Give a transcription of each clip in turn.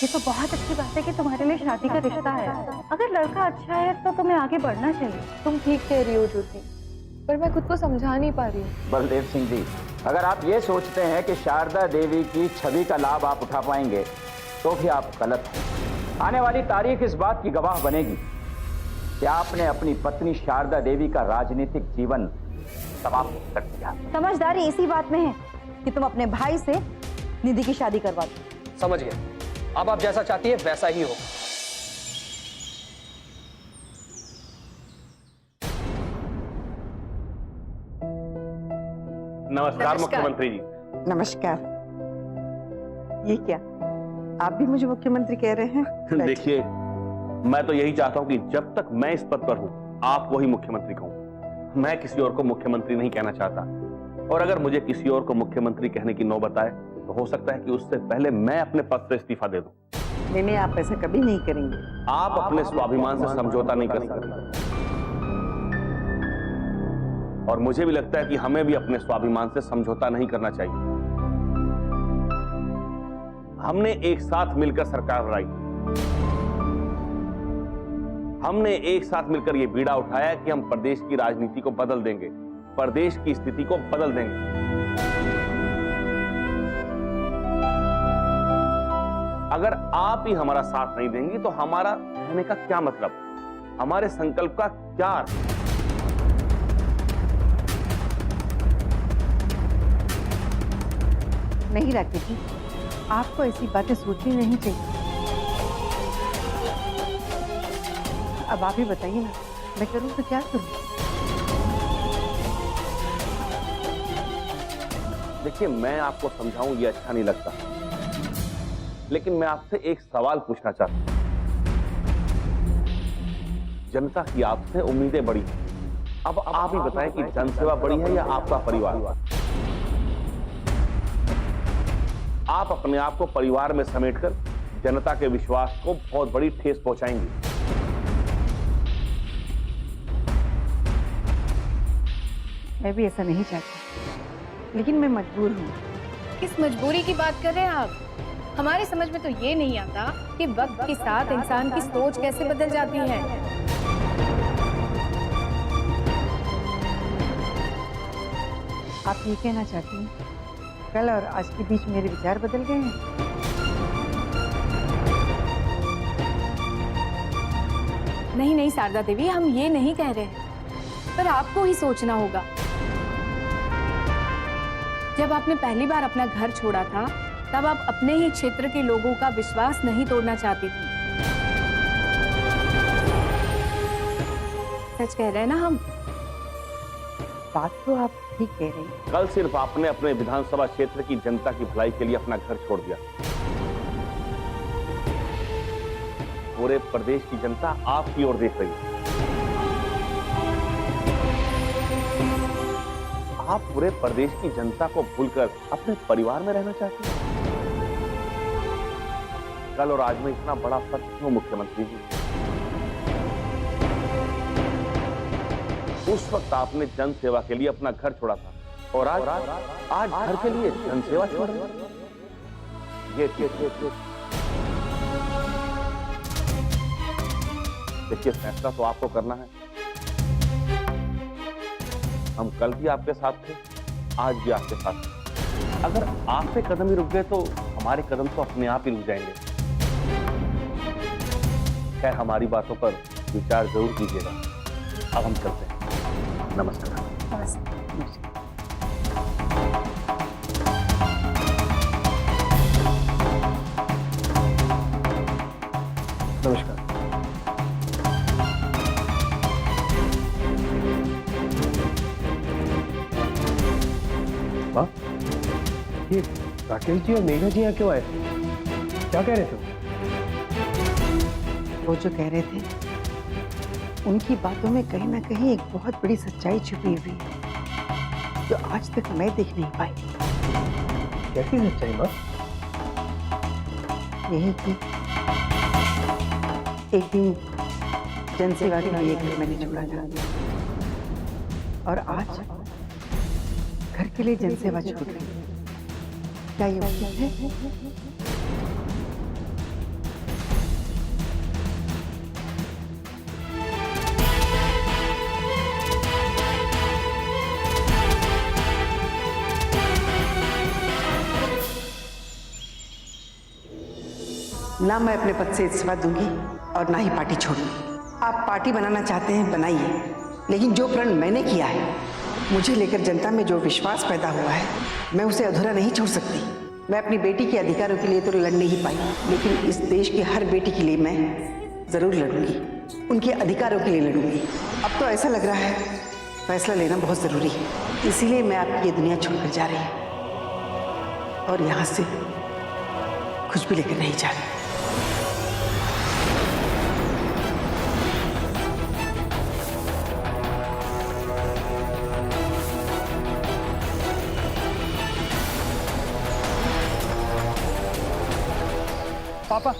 ये तो बहुत अच्छी बात है कि तुम्हारे लिए शादी का रिश्ता है। अगर लड़का अच्छा है तो तुम्हें आगे बढ़ना चाहिए। तुम ठीक कह रही हो ज्योति, पर मैं खुद को समझा नहीं पा रही हूँ। बलदेव सिंह जी, अगर आप ये सोचते हैं कि शारदा देवी की छवि का लाभ आप उठा पाएंगे तो भी आप गलत हैं। आने वाली तारीख इस बात की गवाह बनेगी कि आपने अपनी पत्नी शारदा देवी का राजनीतिक जीवन समाप्त कर दिया। समझदारी इसी बात में है कि तुम अपने भाई से निधि की शादी करवा दो। समझ गए, अब आप जैसा चाहती है वैसा ही हो। नमस्कार मुख्यमंत्री जी। नमस्कार। ये क्या, आप भी मुझे मुख्यमंत्री कह रहे हैं? देखिए, मैं तो यही चाहता हूं कि जब तक मैं इस पद पर हूं आपको ही मुख्यमंत्री कहूं। मैं किसी और को मुख्यमंत्री नहीं कहना चाहता, और अगर मुझे किसी और को मुख्यमंत्री कहने की नौबत आए तो हो सकता है कि उससे पहले मैं अपने पद से इस्तीफा दे दूं। नहीं, आप ऐसा कभी नहीं करेंगे। आप अपने स्वाभिमान से समझौता नहीं कर सकते, और मुझे भी लगता है कि हमें भी अपने स्वाभिमान से समझौता नहीं करना चाहिए। हमने एक साथ मिलकर सरकार बनाई, हमने एक साथ मिलकर यह बीड़ा उठाया कि हम प्रदेश की राजनीति को बदल देंगे, प्रदेश की स्थिति को बदल देंगे। अगर आप ही हमारा साथ नहीं देंगी तो हमारा रहने का क्या मतलब, हमारे संकल्प का क्या अर्थ? नहीं राकेश जी, आपको ऐसी बातें सोचनी नहीं चाहिए। अब आप ही बताइए ना, मैं करूं तो क्या करूं? देखिए, मैं आपको समझाऊं ये अच्छा नहीं लगता, लेकिन मैं आपसे एक सवाल पूछना चाहता हूं। जनता की आपसे उम्मीदें बड़ी हैं, अब आप ही बताएं कि जनसेवा बड़ी है या आपका परिवार? आप अपने आप को परिवार में समेटकर जनता के विश्वास को बहुत बड़ी ठेस पहुंचाएंगे। मैं भी ऐसा नहीं चाहती, लेकिन मैं मजबूर हूँ। किस मजबूरी की बात कर रहे हैं आप? हमारी समझ में तो ये नहीं आता कि वक्त के साथ इंसान की सोच कैसे बदल जाती है। आप ये कहना चाहती हैं कल और आज के बीच मेरे विचार बदल गए हैं? नहीं नहीं शारदा देवी, हम ये नहीं कह रहे हैं, पर आपको ही सोचना होगा। जब आपने पहली बार अपना घर छोड़ा था तब आप अपने ही क्षेत्र के लोगों का विश्वास नहीं तोड़ना चाहती थी। सच कह रहे हैं ना हम? बात तो आप ठीक कह रही हैं। कल सिर्फ आपने अपने विधानसभा क्षेत्र की जनता की भलाई के लिए अपना घर छोड़ दिया। पूरे प्रदेश की जनता आपकी ओर देख रही है। आप पूरे प्रदेश की जनता को भूलकर अपने परिवार में रहना चाहते हैं। कल और आज में इतना बड़ा फर्क क्यों मुख्यमंत्री जी? उस वक्त आपने जन सेवा के लिए अपना घर छोड़ा था, और आज घर के लिए जन सेवा छोड़ रहे हैं। ये देखिए, फैसला तो आपको करना है। हम कल भी आपके साथ थे, आज भी आपके साथ हैं। अगर आपके कदम ही रुक गए तो हमारे कदम तो अपने आप ही रुक जाएंगे। खैर, हमारी बातों पर विचार जरूर कीजिएगा। अब हम चलते हैं। नमस्कार। नमस्कार। वाह, ये राकेश जी और मेघा जी यहाँ क्यों आए? क्या कह रहे थे? वो जो कह रहे थे, उनकी बातों में कहीं ना कहीं एक बहुत बड़ी सच्चाई छुपी हुई है जो आज तक मैं देख नहीं पाई। कैसी सच्चाई माँ? यही कि एक दिन जनसेवा के लिए घर मैंने छोड़ा था, और आज घर के लिए जनसेवा छोड़ रही हूं। क्या ये उचित है? ना मैं अपने पद से इस्तीफा दूंगी और ना ही पार्टी छोड़ूंगी। आप पार्टी बनाना चाहते हैं बनाइए, लेकिन जो प्रण मैंने किया है, मुझे लेकर जनता में जो विश्वास पैदा हुआ है, मैं उसे अधूरा नहीं छोड़ सकती। मैं अपनी बेटी के अधिकारों के लिए तो लड़ नहीं पाई, लेकिन इस देश की हर बेटी के लिए मैं जरूर लड़ूंगी, उनके अधिकारों के लिए लड़ूंगी। अब तो ऐसा लग रहा है फैसला लेना बहुत जरूरी है, इसीलिए मैं आपकी ये दुनिया छोड़कर जा रही हूँ और यहाँ से कुछ भी लेकर नहीं जा रही। पापा,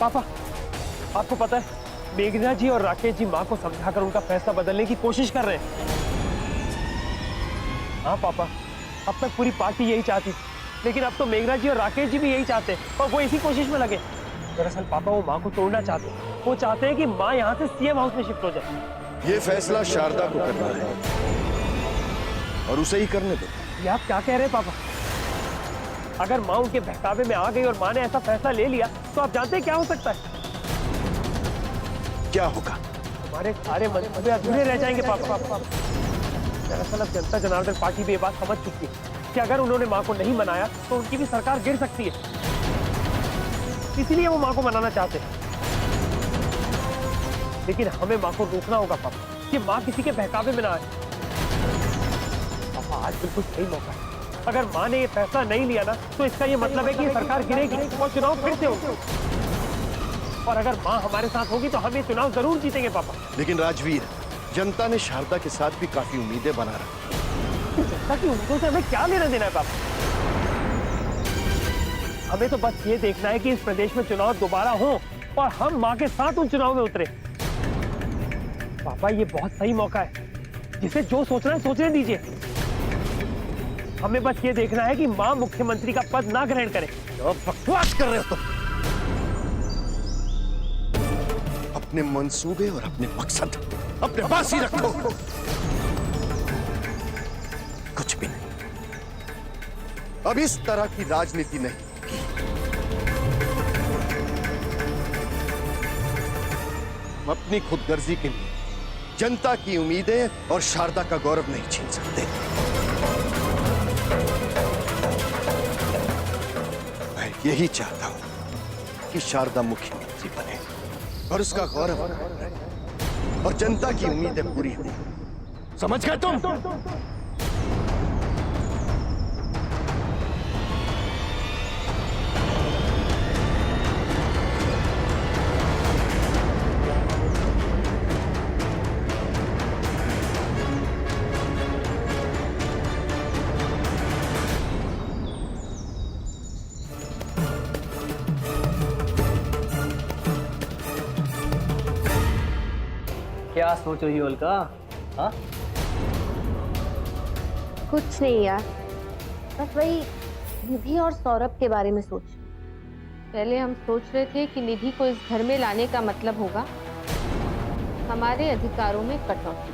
पापा, आपको पता है मेघना जी और राकेश जी माँ को समझाकर उनका फैसला बदलने की कोशिश कर रहे हैं। हाँ पापा, अब तक पूरी पार्टी यही चाहती थी, लेकिन अब तो मेघना जी और राकेश जी भी यही चाहते हैं और वो इसी कोशिश में लगे। दरअसल पापा वो माँ को तोड़ना चाहते हैं। वो चाहते हैं कि माँ यहाँ से सीएम हाउस में शिफ्ट हो जाए। ये फैसला शारदा को करना है और उसे ही करने दो। ये आप क्या कह रहे हैं पापा? अगर माँ उनके बहकावे में आ गई और माँ ने ऐसा फैसला ले लिया तो आप जानते हैं क्या हो सकता है? क्या होगा? हमारे सारे मंसूबे अधूरे रह जाएंगे पापा। दरअसल अब जनता जनार्दन पार्टी भी ये बात समझ चुकी है कि अगर उन्होंने माँ को नहीं मनाया तो उनकी भी सरकार गिर सकती है, इसलिए वो माँ को मनाना चाहते हैं। लेकिन हमें माँ को रोकना होगा पापा कि माँ किसी के बहकावे में ना आए। पापा आज बिल्कुल सही मौका है। अगर माँ ने ये फैसला नहीं लिया ना तो इसका ये मतलब है कि ये सरकार गिरेगी और चुनाव फिर से होंगे। और अगर माँ हमारे साथ होगी तो हम ये चुनाव जरूर जीतेंगे पापा। लेकिन राजवीर, जनता ने शारदा के साथ भी काफी उम्मीदें बना रखी। जनता की उम्मीदों से हमें क्या लेना देना है पापा? हमें तो बस ये देखना है कि इस प्रदेश में चुनाव दोबारा हो और हम माँ के साथ उन चुनाव में उतरे। पापा ये बहुत सही मौका है, जिसे जो सोचना है सोचने दीजिए। हमें बस ये देखना है कि माँ मुख्यमंत्री का पद ना ग्रहण करे। बकवास कर रहे हो तुम। अपने मंसूबे और अपने मकसद अपने पास ही रखो। कुछ भी नहीं। अब इस तरह की राजनीति नहीं। हम अपनी खुदगर्जी के लिए जनता की उम्मीदें और शारदा का गौरव नहीं छीन सकते। मैं यही चाहता हूं कि शारदा मुख्यमंत्री बने और उसका गौरव और जनता की उम्मीदें पूरी हो। समझ गए तुम? क्या सोच रही हो अलका? हाँ? कुछ नहीं यार, बस वही निधि और सौरभ के बारे में सोच। पहले हम सोच रहे थे कि निधि को इस घर में लाने का मतलब होगा हमारे अधिकारों में कटौती।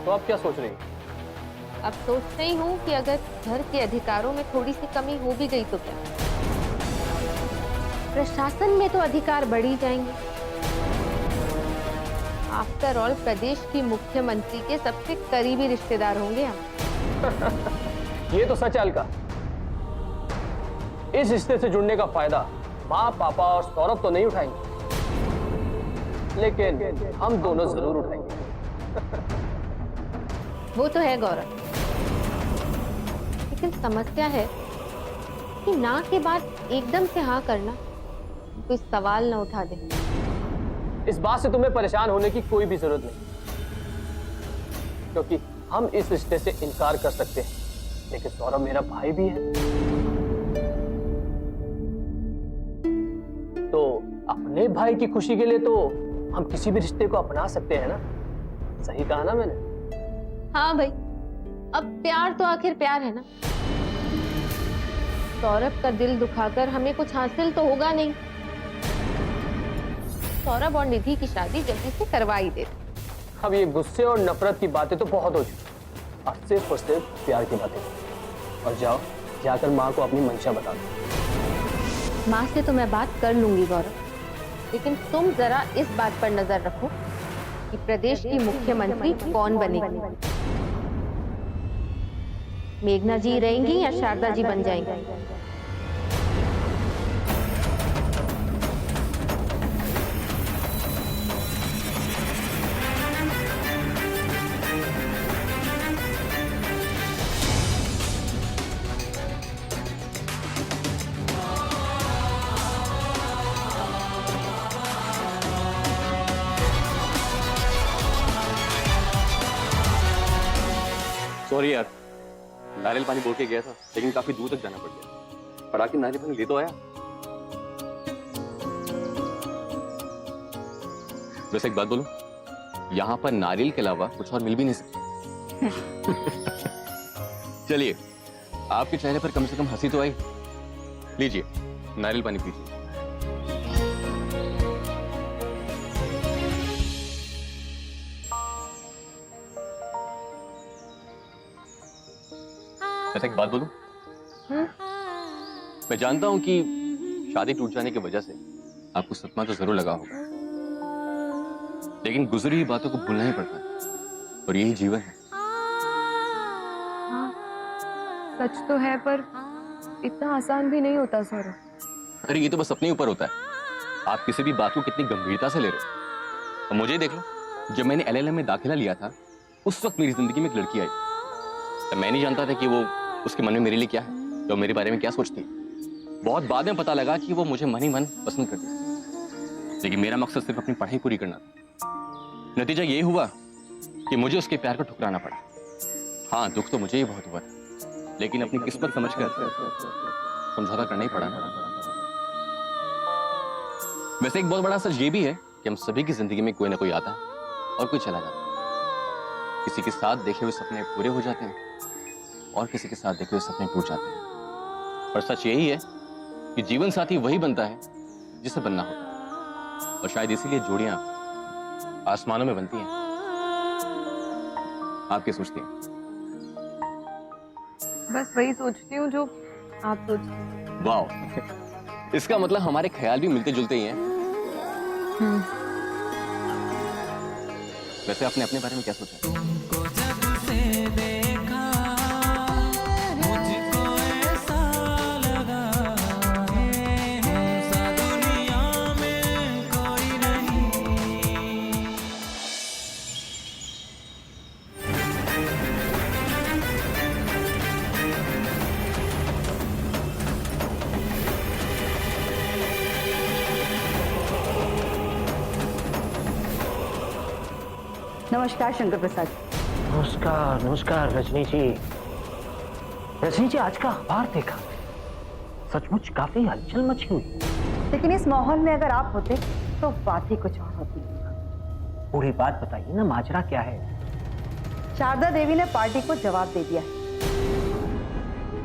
तो आप क्या सोच रही हो? अब सोच रही हूँ कि अगर घर के अधिकारों में थोड़ी सी कमी हो भी गई तो क्या, प्रशासन में तो अधिकार बढ़ ही जाएंगे। आफ्टर ऑल प्रदेश की मुख्यमंत्री के सबसे करीबी रिश्तेदार होंगे हम। ये तो सच है अलका। इस रिश्ते से जुड़ने का फायदा माँ, पापा और सौरभ तो नहीं उठाएंगे, लेकिन हम दोनों जरूर उठाएंगे। वो तो है गौरव, लेकिन समस्या है कि ना के बाद एकदम से हाँ करना कोई सवाल ना उठा दे। इस बात से तुम्हें परेशान होने की कोई भी जरूरत नहीं, क्योंकि हम इस रिश्ते से इनकार कर सकते हैं, लेकिन सौरभ मेरा भाई भी है। तो अपने भाई की खुशी के लिए तो हम किसी भी रिश्ते को अपना सकते हैं ना? सही कहा ना मैंने? हाँ भाई, अब प्यार तो आखिर प्यार है ना। सौरभ का दिल दुखाकर हमें कुछ हासिल तो होगा नहीं। सौरभ और निधि की शादी जल्दी से करवा ही दे। अब ये गुस्से और नफरत की बातें तो बहुत हो चुकी, अब सिर्फ और सिर्फ प्यार की बातें। और जाओ, जाकर माँ को अपनी मंशा बता दो। माँ से तो मैं बात कर लूंगी गौरव, लेकिन तुम जरा इस बात पर नजर रखो कि प्रदेश की मुख्यमंत्री कौन बनेगी। मेघना जी रहेंगी या शारदा जी बन जाएंगी? सॉरी यार, नारियल पानी बोल के गया था लेकिन काफी दूर तक जाना पड़ गया। पर आखिर नारियल पानी ले तो आया। वैसे एक बात बोलूं, यहाँ पर नारियल के अलावा कुछ और मिल भी नहीं सकता। चलिए, आपके चेहरे पर कम से कम हंसी तो आई। लीजिए नारियल पानी पीजिए। वैसे एक बात बोलूं, मैं जानता हूं कि शादी टूट जाने की वजह से आपको सदमा तो जरूर लगा होगा, लेकिन गुजरी हुई बातों को भूलना ही पड़ता है और यही जीवन है। सच तो है, पर इतना आसान भी नहीं होता सौरभ। अरे ये तो बस अपने ऊपर होता है, आप किसी भी बात को कितनी गंभीरता से ले रहे हो। तो मुझे ही देख लो, जब मैंने LLM में दाखिला लिया था उस वक्त मेरी जिंदगी में एक लड़की आई। तो मैं नहीं जानता था कि वो उसके मन में मेरे लिए क्या है, तो मेरे बारे में क्या सोचती है। बहुत बाद में पता लगा कि वो मुझे मन ही मन पसंद करती है, लेकिन मेरा मकसद सिर्फ अपनी पढ़ाई पूरी करना था। नतीजा ये हुआ कि मुझे उसके प्यार को ठुकराना पड़ा। हाँ, दुख तो मुझे ही बहुत हुआ था, लेकिन अपनी किस्मत समझकर समझौता करना ही पड़ा ना। वैसे एक बहुत बड़ा सच ये भी है कि हम सभी की जिंदगी में कोई ना कोई आता है और कोई चला जाता है। किसी के साथ देखे हुए सपने पूरे हो जाते हैं और किसी के साथ देखे हुए सपने टूट जाते हैं। पर सच यही है कि जीवन साथी वही बनता है जिसे बनना होता है, और शायद इसीलिए जोड़ियां आसमानों में बनती हैं। आप क्या सोचती हैं? बस वही सोचती हूँ जो आप सोचते हैं। वाह, इसका मतलब हमारे ख्याल भी मिलते जुलते ही हैं। वैसे आपने अपने बारे में क्या सोचा? नमस्कार शंकर प्रसाद। नमस्कार नमस्कार रजनी जी। रजनी जी, आज का अखबार देखा, सचमुच काफी हलचल मची हुई। लेकिन इस माहौल में अगर आप होते तो बात ही कुछ और होती। पूरी बात बताइए ना, माजरा क्या है? शारदा देवी ने पार्टी को जवाब दे दिया है।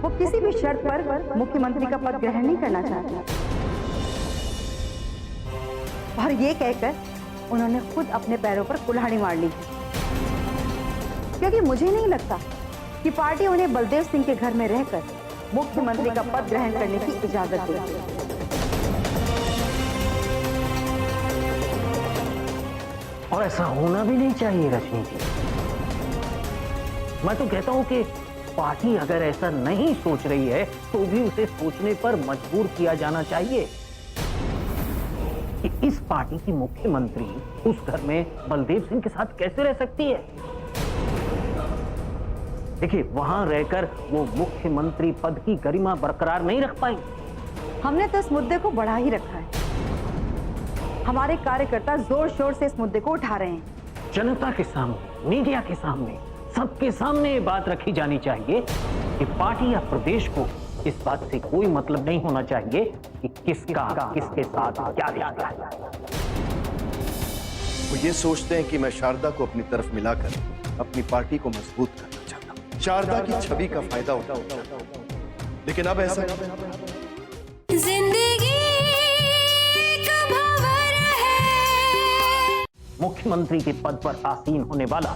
वो किसी भी शर्त पर मुख्यमंत्री का पद ग्रहण नहीं करना चाहती, और ये कहकर उन्होंने खुद अपने पैरों पर कुल्हाड़ी मार ली, क्योंकि मुझे नहीं लगता कि पार्टी उन्हें बलदेव सिंह के घर में रहकर मुख्यमंत्री का पद ग्रहण करने की इजाजत देगी। और ऐसा होना भी नहीं चाहिए रजनी जी। मैं तो कहता हूं कि पार्टी अगर ऐसा नहीं सोच रही है तो भी उसे सोचने पर मजबूर किया जाना चाहिए कि इस पार्टी की मुख्यमंत्री उस घर में बलदेव सिंह के साथ कैसे रह सकती है। देखिए, वहां रहकर वो मुख्यमंत्री पद की गरिमा बरकरार नहीं रख पाएंगे। हमने तो इस मुद्दे को बढ़ा ही रखा है। हमारे कार्यकर्ता जोर शोर से इस मुद्दे को उठा रहे हैं। जनता के सामने, मीडिया के सामने, सबके सामने ये बात रखी जानी चाहिए कि पार्टी या प्रदेश को इस बात से कोई मतलब नहीं होना चाहिए कि किसका किसके साथ क्या रिश्ता है। वो ये सोचते हैं कि मैं शारदा को अपनी तरफ मिलाकर अपनी पार्टी को मजबूत करना चाहता हूं, शारदा की छवि का फायदा उठाता हूं। लेकिन अब ऐसा जिंदगी का भंवर है। मुख्यमंत्री के पद पर आसीन होने वाला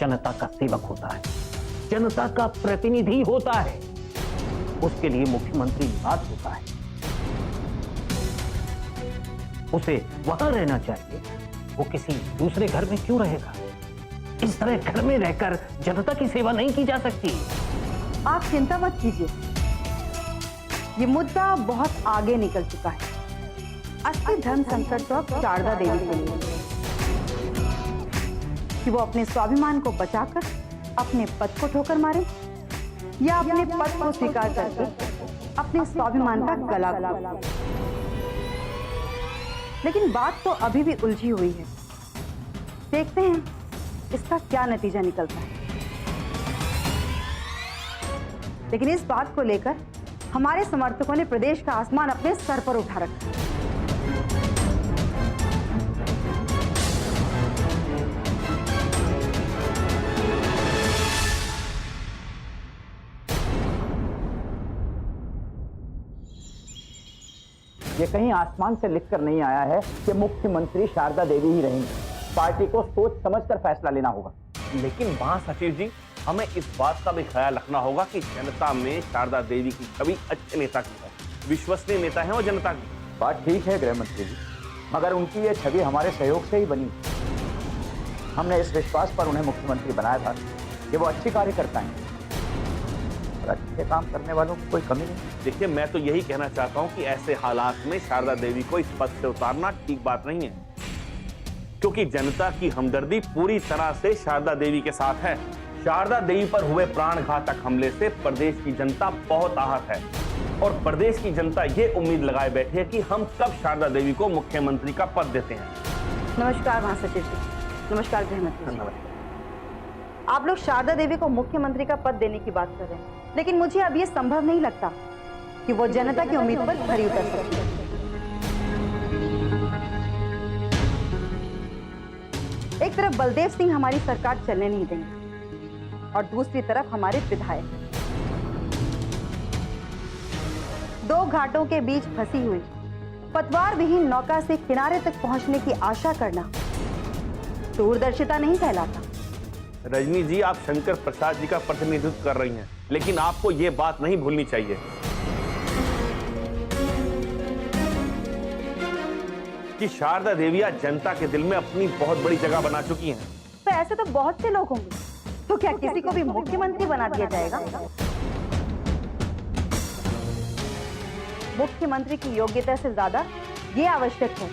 जनता का सेवक होता है, जनता का प्रतिनिधि होता है। उसके लिए मुख्यमंत्री निवास होता है। उसे वहां रहना चाहिए, वो किसी दूसरे घर में क्यों रहेगा? इस तरह घर में रहकर जनता की सेवा नहीं की जा सकती। आप चिंता मत कीजिए, ये मुद्दा बहुत आगे निकल चुका है। असली धर्म संकट तो अब शारदा देवी के लिए है कि वो अपने स्वाभिमान को बचाकर अपने पद को ठोकर मारे या अपने पद को स्वीकार करके अपने स्वाभिमान का गला दबाए। लेकिन बात तो अभी भी उलझी हुई है। देखते हैं इसका क्या नतीजा निकलता है। लेकिन इस बात को लेकर हमारे समर्थकों ने प्रदेश का आसमान अपने सर पर उठा रखा है। ये कहीं आसमान से लिखकर नहीं आया है कि मुख्यमंत्री शारदा देवी ही रहेंगी। पार्टी को सोच समझकर फैसला लेना होगा। लेकिन महासचिव जी, हमें इस बात का भी ख्याल रखना होगा कि जनता में शारदा देवी की छवि अच्छे नेता की है, विश्वसनीय नेता है वो जनता की। बात ठीक है गृह मंत्री जी, मगर उनकी ये छवि हमारे सहयोग से ही बनी। हमने इस विश्वास पर उन्हें मुख्यमंत्री बनाया था कि वो अच्छी कार्यकर्ता हैं और अच्छे काम करने वालों की कोई कमी नहीं। देखिए, मैं तो यही कहना चाहता हूँ कि ऐसे हालात में शारदा देवी को इस पद से उतारना ठीक बात नहीं है, क्योंकि जनता की हमदर्दी पूरी तरह से शारदा देवी के साथ है। शारदा देवी पर हुए प्राणघातक हमले से प्रदेश की जनता बहुत आहत है और प्रदेश की जनता ये उम्मीद लगाए बैठी है कि हम कब शारदा देवी को मुख्यमंत्री का पद देते हैं। नमस्कार महासचिव जी। नमस्कार गृह मंत्री जी। आप लोग शारदा देवी को मुख्यमंत्री का पद देने की बात कर रहे हैं, लेकिन मुझे अब यह संभव नहीं लगता कि वो जनता की उम्मीद पर खरी उतर सकती है। एक तरफ बलदेव सिंह हमारी सरकार चलने नहीं देंगे और दूसरी तरफ हमारे विधायक। दो घाटों के बीच फंसी हुई पतवार विहीन नौका से किनारे तक पहुंचने की आशा करना दूरदर्शिता नहीं कहलाता। रजनी जी, आप शंकर प्रसाद जी का प्रतिनिधित्व कर रही हैं, लेकिन आपको ये बात नहीं भूलनी चाहिए कि शारदा देवी आज जनता के दिल में अपनी बहुत बड़ी जगह बना चुकी हैं। तो ऐसे तो बहुत से लोग होंगे, तो क्या किसी को भी मुख्यमंत्री बना दिया जाएगा? मुख्यमंत्री की योग्यता से ज्यादा ये आवश्यक है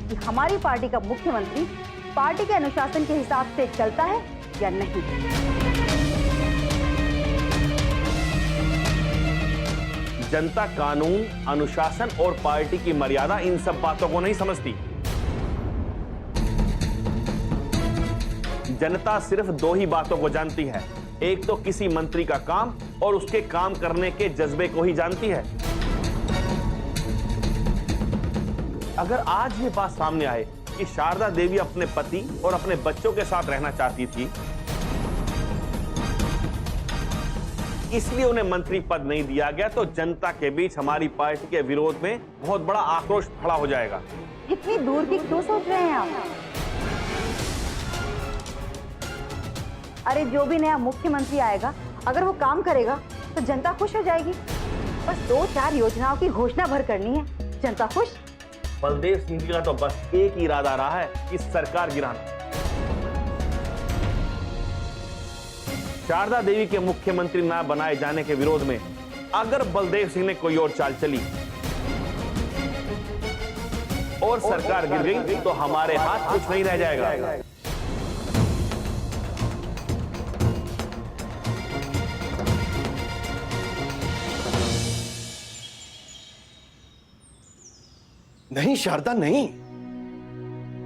कि हमारी पार्टी का मुख्यमंत्री पार्टी के अनुशासन के हिसाब से चलता है या नहीं। जनता कानून, अनुशासन और पार्टी की मर्यादा, इन सब बातों को नहीं समझती। जनता सिर्फ दो ही बातों को जानती है, एक तो किसी मंत्री का काम और उसके काम करने के जज्बे को ही जानती है। अगर आज ये बात सामने आए कि शारदा देवी अपने पति और अपने बच्चों के साथ रहना चाहती थी, इसलिए उन्हें मंत्री पद नहीं दिया गया, तो जनता के बीच हमारी पार्टी के विरोध में बहुत बड़ा आक्रोश खड़ा हो जाएगा। इतनी दूर की क्यों सोच रहे हैं आप? अरे जो भी नया मुख्यमंत्री आएगा, अगर वो काम करेगा तो जनता खुश हो जाएगी। बस 2-4 योजनाओं की घोषणा भर करनी है, जनता खुश। बलदेव सिंह जी का तो बस एक ही इरादा रहा है कि सरकार गिराना। शारदा देवी के मुख्यमंत्री न बनाए जाने के विरोध में अगर बलदेव सिंह ने कोई और चाल चली और सरकार गिर गई तो हमारे हाथ कुछ नहीं रह जाएगा। नहीं शारदा, नहीं,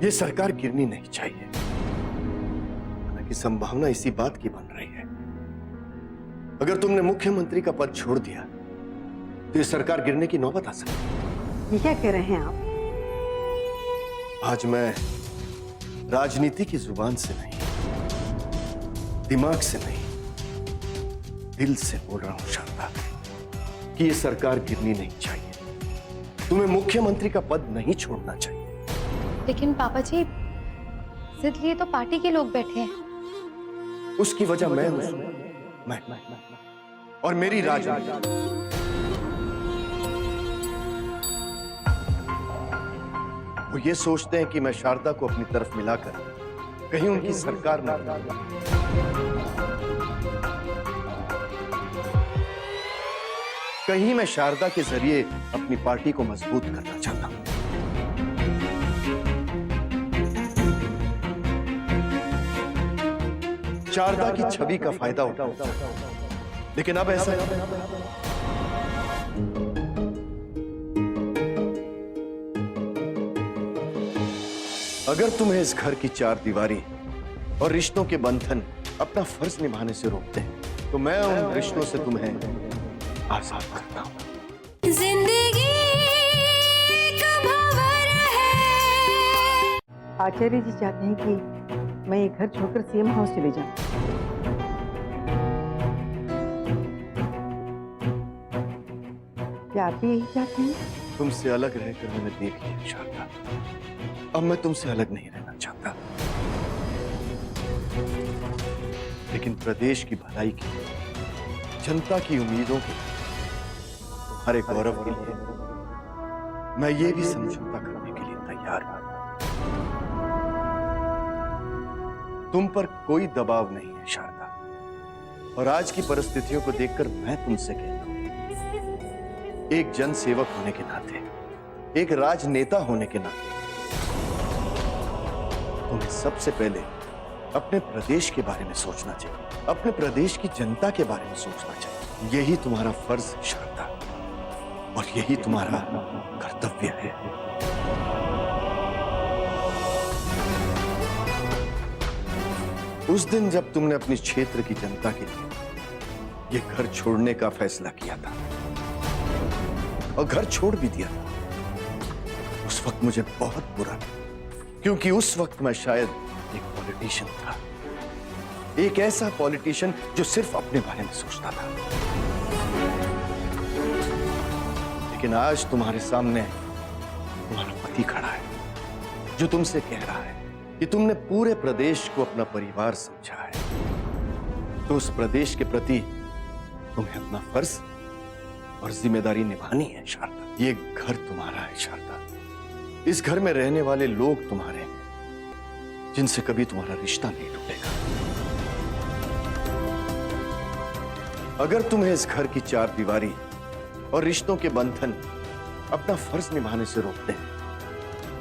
ये सरकार गिरनी नहीं चाहिए। हालांकि संभावना इसी बात की बन रही है, अगर तुमने मुख्यमंत्री का पद छोड़ दिया तो ये सरकार गिरने की नौबत आ सकती है। ये क्या कह रहे हैं आप? आज मैं राजनीति की जुबान से नहीं, दिमाग से नहीं, दिल से बोल रहा हूं शारदा कि ये सरकार गिरनी नहीं चाहिए। तुम्हें मुख्यमंत्री का पद नहीं छोड़ना चाहिए। लेकिन पापा जी, जिद लिए तो पार्टी के लोग बैठे हैं। उसकी वजह मैं और मेरी राजनीति। वो ये सोचते हैं कि मैं शारदा को अपनी तरफ मिलाकर कहीं उनकी सरकार न बना दूं। कहीं मैं शारदा के जरिए अपनी पार्टी को मजबूत करना चाहता हूं। शारदा की छवि का फायदा उठाऊं, लेकिन अब ऐसा अगर तुम्हें इस घर की चार दीवारी और रिश्तों के बंधन अपना फर्ज निभाने से रोकते हैं, तो मैं उन रिश्तों से तुम्हें आजाद करता हूं। जिंदगी एक भंवर है। आचार्य जी चाहते हैं कि मैं ये घर छोड़कर सीएम हाउस चले जाऊं। क्या आप भी यही चाहते हैं? तुमसे अलग रहकर मैंने देख लिया शारदा, अब मैं तुमसे अलग नहीं रहना चाहता। लेकिन प्रदेश की भलाई की, जनता की उम्मीदों के, तुम्हारे गौरव के लिए मैं ये भी समझौता करने के लिए तैयार हूं। तुम पर कोई दबाव नहीं है शारदा, और आज की परिस्थितियों को देखकर मैं तुमसे कहता हूं, एक जनसेवक होने के नाते, एक राजनेता होने के नाते तुम्हें सबसे पहले अपने प्रदेश के बारे में सोचना चाहिए, अपने प्रदेश की जनता के बारे में सोचना चाहिए। यही तुम्हारा फर्ज है शारदा, और यही तुम्हारा कर्तव्य है। उस दिन जब तुमने अपने क्षेत्र की जनता के लिए यह घर छोड़ने का फैसला किया था और घर छोड़ भी दिया था, उस वक्त मुझे बहुत बुरा, क्योंकि उस वक्त मैं शायद एक पॉलिटिशियन था, एक ऐसा पॉलिटिशियन जो सिर्फ अपने बारे में सोचता था। लेकिन आज तुम्हारे सामने तुम्हारा पति खड़ा है, जो तुमसे कह रहा है कि तुमने पूरे प्रदेश को अपना परिवार समझा है, तो उस प्रदेश के प्रति तुम्हें अपना फर्ज और जिम्मेदारी निभानी है शारदा। ये घर तुम्हारा है शारदा, इस घर में रहने वाले लोग तुम्हारे हैं, जिनसे कभी तुम्हारा रिश्ता नहीं टूटेगा। अगर तुम्हें इस घर की चार दीवारी और रिश्तों के बंधन अपना फर्ज निभाने से रोकते हैं,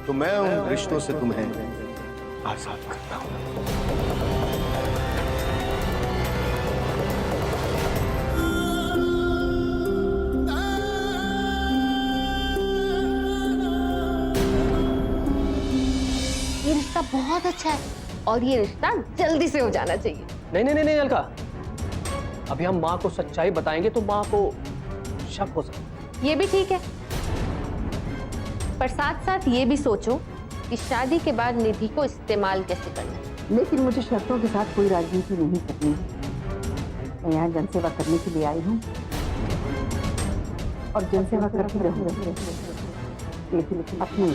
तो मैं उन रिश्तों से तुम्हें आजाद करता हूं। ये रिश्ता बहुत अच्छा है और ये रिश्ता जल्दी से हो जाना चाहिए। नहीं नहीं नहीं नहीं अलका, अभी हम माँ को सच्चाई बताएंगे तो माँ को शक हो सकता है। ये भी ठीक है, पर साथ साथ ये भी सोचो कि शादी के बाद निधि को इस्तेमाल कैसे करना है। लेकिन मुझे शर्तों के साथ कोई राजनीति नहीं करनी है। मैं यहाँ जनसेवा करने के लिए आई हूँ और जनसेवा करती रहूंगी। अपनी